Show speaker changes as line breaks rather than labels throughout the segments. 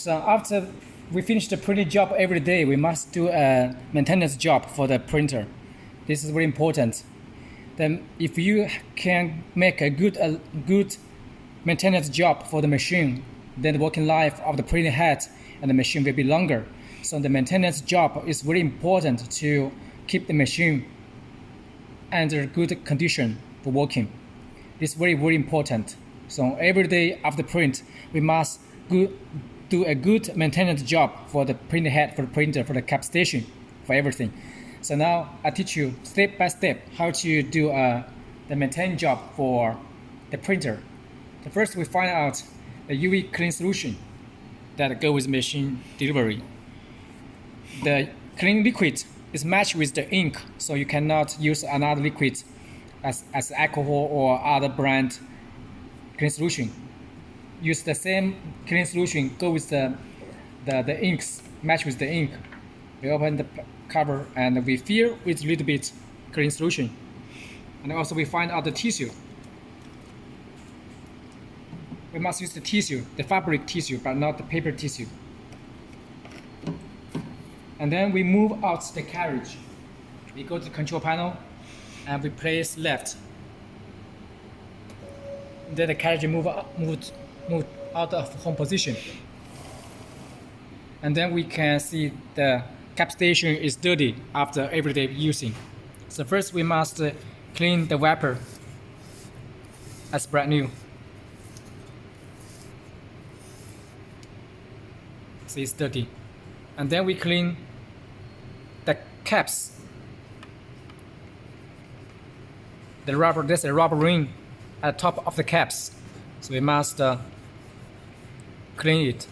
So after we finish the printing job every day, we must do a maintenance job for the printer. This is very important. Then if you can make a good maintenance job for the machine, then the working life of the printing head and the machine will be longer. So the maintenance job is very important to keep the machine under good condition for working. It's very, very important. So every day after print, we must do a good maintenance job for the printing head, for the printer, for the cap station, for everything. So now I teach you step by step how to do the maintenance job for the printer. So first we find out the UV clean solution that goes with machine delivery. The clean liquid is matched with the ink, so you cannot use another liquid as alcohol or other brand clean solution. Use the same clean solution, go with the inks, match with the ink. We open the cover and we fill with a little bit clean solution. And also we find out the tissue. We must use the tissue, the fabric tissue, but not the paper tissue. And then we move out the carriage. We go to the control panel and we place left. Then the carriage move out of home position. And then we can see the cap station is dirty after everyday using. So first we must clean the wiper as brand new. See, it's dirty. And then we clean the caps. The rubber, there's a rubber ring at the top of the caps. So we must clean it.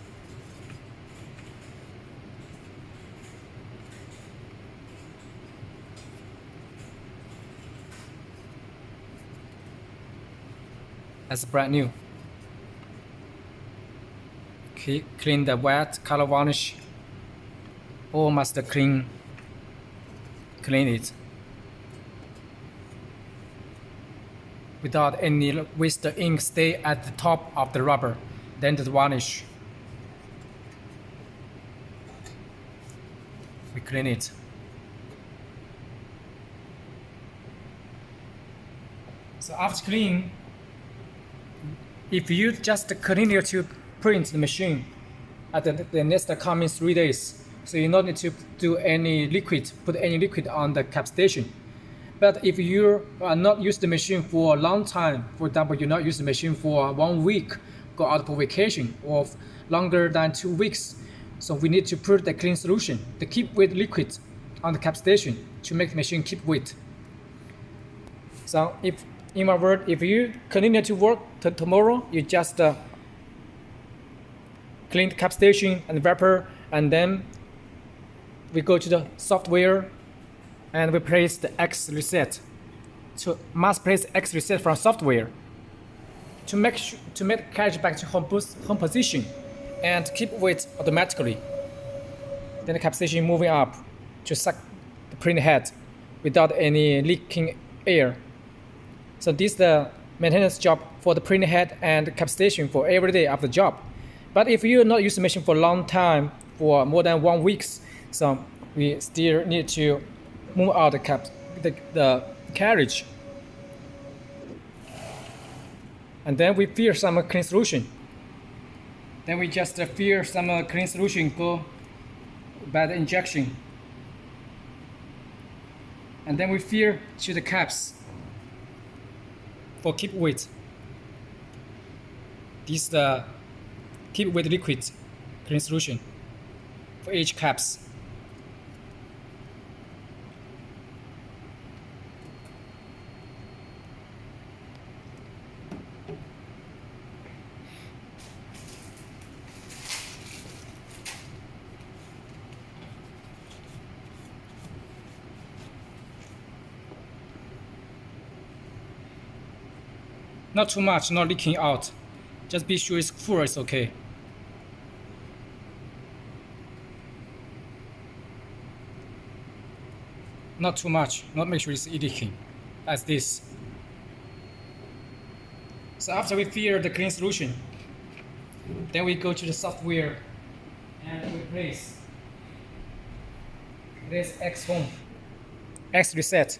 As brand new. Clean the wet color varnish, or must clean it without any waste. The ink stay at the top of the rubber, then the varnish. We clean it. So after cleaning, if you just continue to print the machine at the next coming 3 days, so you don't need to do any liquid, put any liquid on the cap station. But if you are not use the machine for a long time, for example, you not use the machine for 1 week, go out for vacation, or longer than 2 weeks, so we need to put the clean solution, the keep weight liquid on the cap station to make the machine keep weight. So if, in my word, if you continue to work tomorrow, you just clean the cap station and the wrapper, and then we go to the software and we place the X reset. So must place X reset from software to make the carriage back to home position and keep weight automatically. Then the cap station moving up to suck the print head without any leaking air. So this is the maintenance job for the print head and the cap station for every day of the job. But if you not use the machine for a long time, for more than 1 week, so we still need to move out the carriage. And then we fill some clean solution. Then we just fill some clean solution, go by the injection. And then we fill to the caps for keep weight. This is the keep weight liquid clean solution for each caps. Not too much, not leaking out. Just be sure it's full, it's okay. Not too much, not make sure it's leaking, as this. So after we fill the clean solution, then we go to the software and we place this X home, X reset.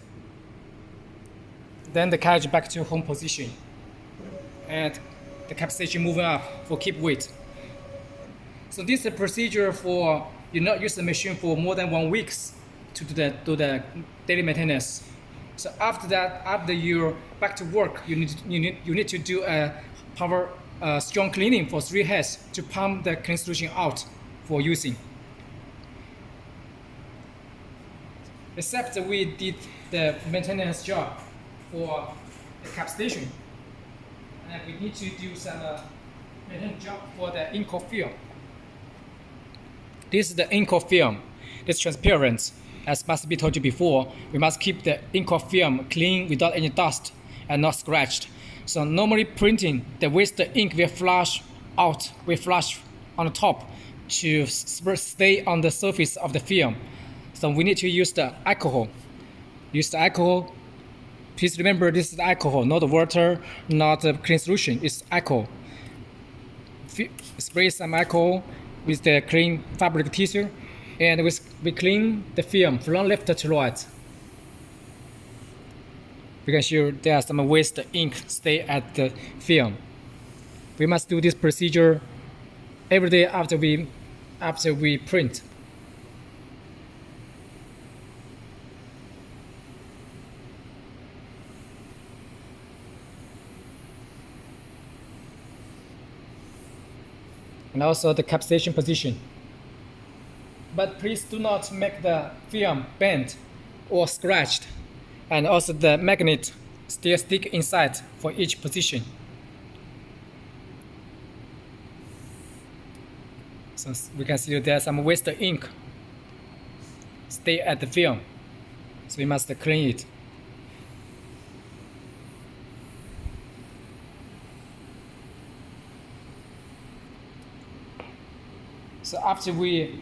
Then the carriage back to home position, and the cap station moving up for keep weight. So this is a procedure for you not use the machine for more than 1 week to do the daily maintenance. So after that, after you're back to work, you need to do a power strong cleaning for 3 heads to pump the clean solution out for using. Except we did the maintenance job for the cap station, and we need to do some maintenance job for the ink film. This is the ink film. It's transparent. As must be told you before, we must keep the ink film clean without any dust and not scratched. So normally printing, the waste ink will flush out, will flush on the top to stay on the surface of the film. So we need to use the alcohol. Use the alcohol. Please remember this is alcohol, not water, not a clean solution. It's alcohol. Spray some alcohol with the clean fabric tissue, and we clean the film from left to right. We can see there are some waste ink stay at the film. We must do this procedure every day after we print. And also the cap station position. But please do not make the film bent or scratched, and also the magnet still stick inside for each position. So we can see there's some waste ink stay at the film, so we must clean it. So after we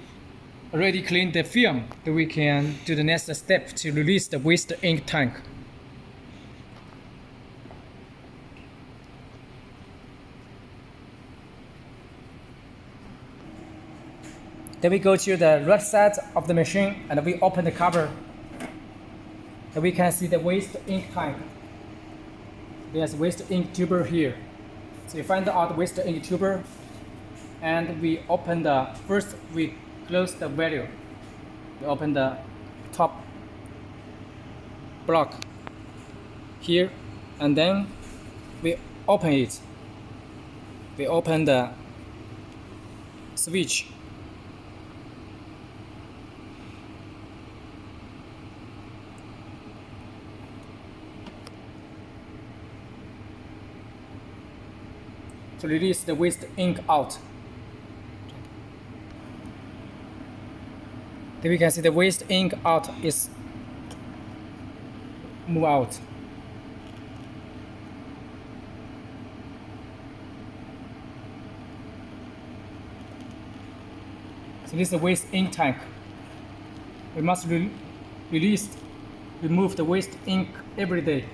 already cleaned the film, then we can do the next step to release the waste ink tank. Then we go to the right side of the machine and we open the cover. Then we can see the waste ink tank. There's waste ink tuber here. So you find out the waste ink tuber, and we open we close the value. We open the top block here, and then we open it. We open the switch. To release the waste ink out. Then we can see the waste ink out is move out. So this is the waste ink tank. We must remove the waste ink every day.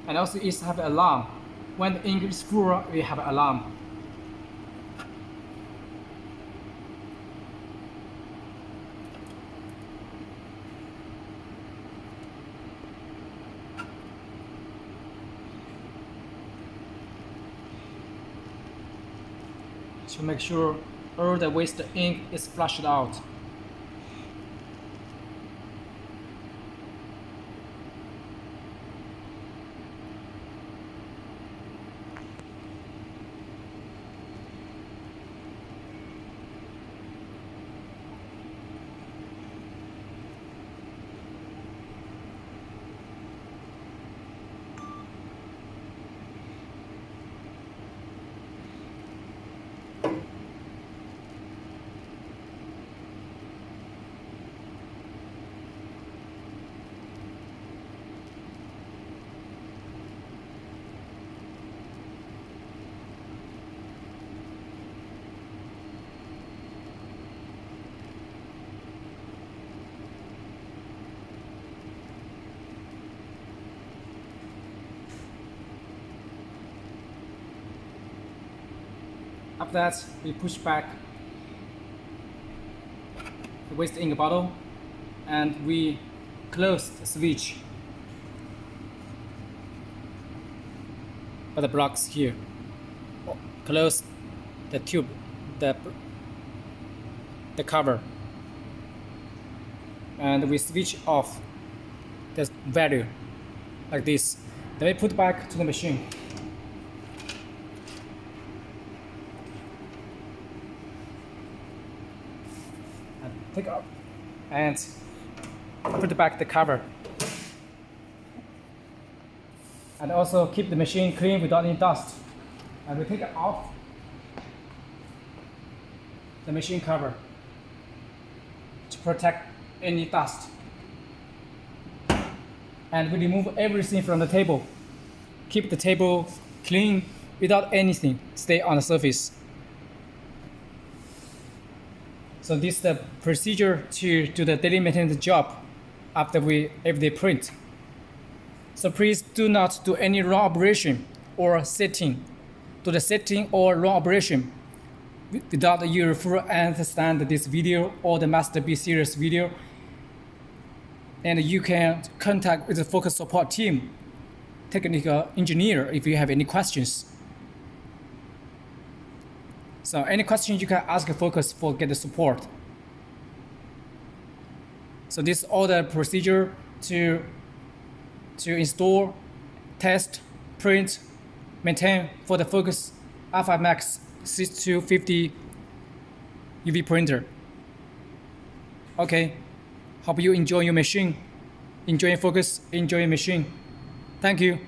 And also it have an alarm. When the ink is full, we have an alarm. To make sure all the waste ink is flushed out. After that, we push back the waste ink bottle and we close the switch by the blocks here. Close the tube, the cover, and we switch off the value like this. Then we put back to the machine. And take out and put back the cover. And also keep the machine clean without any dust. And we take it off the machine cover to protect any dust. And we remove everything from the table. Keep the table clean without anything stay on the surface. So this is the procedure to do the daily maintenance job after they print. So please do not do any wrong operation or setting. Do the setting or wrong operation without you fully understand this video or the Master B series video. And you can contact with the focus support team, technical engineer, if you have any questions. So any questions you can ask focus for get the support. So this is all the procedure to install, test, print, maintain for the Focus Alpha Max 6250 UV printer. Okay, hope you enjoy your machine. Enjoy Focus, enjoy your machine. Thank you.